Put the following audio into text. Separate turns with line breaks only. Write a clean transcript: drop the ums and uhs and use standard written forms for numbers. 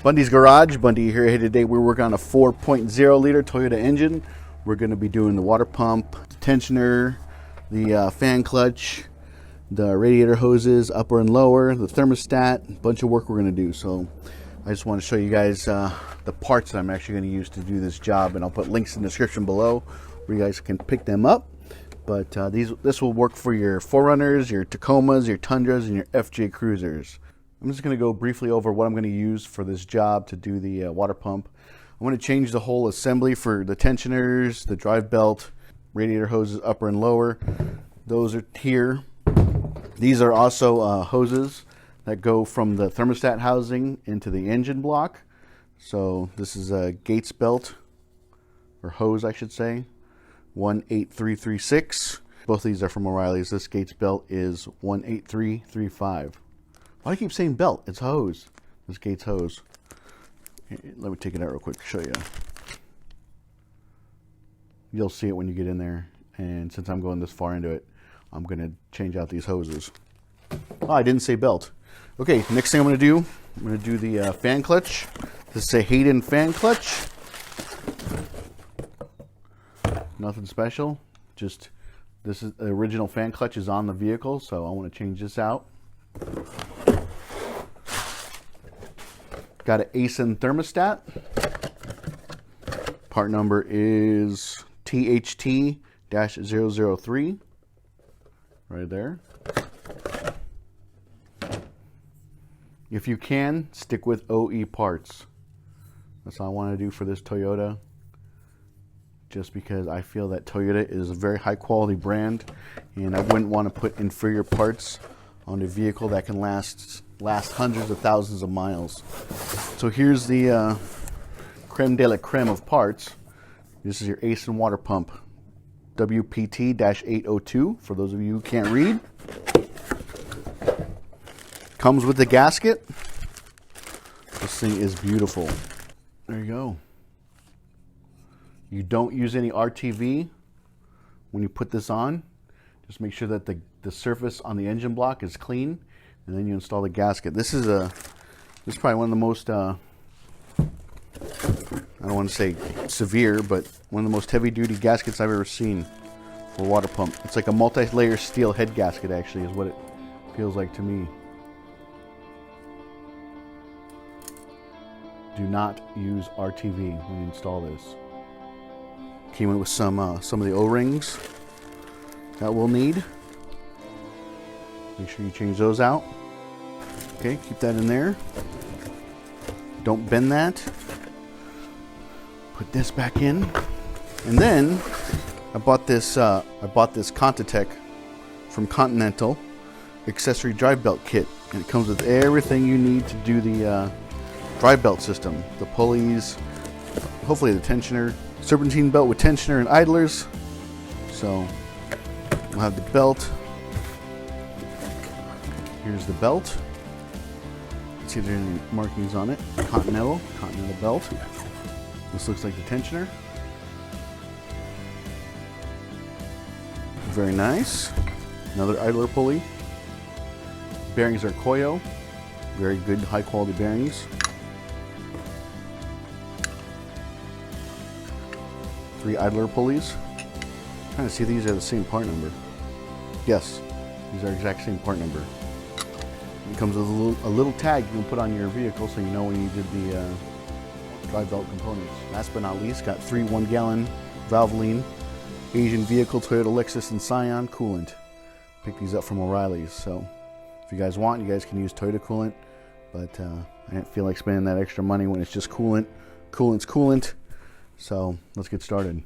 Bundys Garage, Bundy here. Hey, today we're working on a 4.0 liter Toyota engine. We're going to be doing the water pump, the tensioner, the fan clutch, the radiator hoses, upper and lower, the thermostat, a bunch of work we're going to do. So I just want to show you guys the parts that I'm actually going to use to do this job, and I'll put links in the description below where you guys can pick them up. But this will work for your 4Runners, your Tacomas, your Tundras, and your FJ Cruisers. I'm just going to go briefly over what I'm going to use for this job to do the water pump. I'm going to change the whole assembly for the tensioners, the drive belt, radiator hoses upper and lower. Those are here. These are also hoses that go from the thermostat housing into the engine block. So this is a Gates belt, or hose I should say, 18336. Both of these are from O'Reilly's. This Gates belt is 18335. Why do I keep saying belt? It's hose. This Gates hose. Let me take it out real quick to show you. You'll see it when you get in there. And since I'm going this far into it, I'm going to change out these hoses. Oh, I didn't say belt. Okay, next thing I'm going to do, I'm going to do the fan clutch. This is a Hayden fan clutch. Nothing special. Just, this is the original fan clutch is on the vehicle, so I want to change this out. Got an ASIN thermostat. Part number is THT-003. Right there. If you can, stick with OE parts. That's all I want to do for this Toyota. Just because I feel that Toyota is a very high quality brand, and I wouldn't want to put inferior parts on a vehicle that can last hundreds of thousands of miles. So here's the creme de la creme of parts. This is your ASIN water pump, WPT-802, for those of you who can't read. Comes with the gasket. This thing is beautiful. There you go. You don't use any RTV when you put this on. Just make sure that the surface on the engine block is clean, and then you install the gasket. This is probably one of the most I don't want to say severe, but one of the most heavy-duty gaskets I've ever seen for a water pump. It's like a multi-layer steel head gasket, actually, is what it feels like to me. Do not use RTV when you install this. Came in with some of the O-rings that we'll need. Make sure you change those out. Okay, keep that in there. Don't bend that. Put this back in. And then I bought this Contitech from Continental accessory drive belt kit, and it comes with everything you need to do the drive belt system. The pulleys, hopefully the tensioner, serpentine belt with tensioner and idlers. So we'll have the belt. Here's the belt. Let's see if there are any markings on it. Continental belt. This looks like the tensioner. Very nice. Another idler pulley. Bearings are Koyo. Very good, high quality bearings. 3 idler pulleys. I'm trying to see if these are the same part number. Yes, these are exact same part number. It comes with a little tag you can put on your vehicle so you know when you did the drive belt components. Last but not least, got 3 1-gallon Valvoline Asian vehicle Toyota Lexus and Scion coolant. Picked these up from O'Reilly's. So if you guys want, you guys can use Toyota coolant, but I didn't feel like spending that extra money when it's just coolant. Coolant's coolant. So let's get started.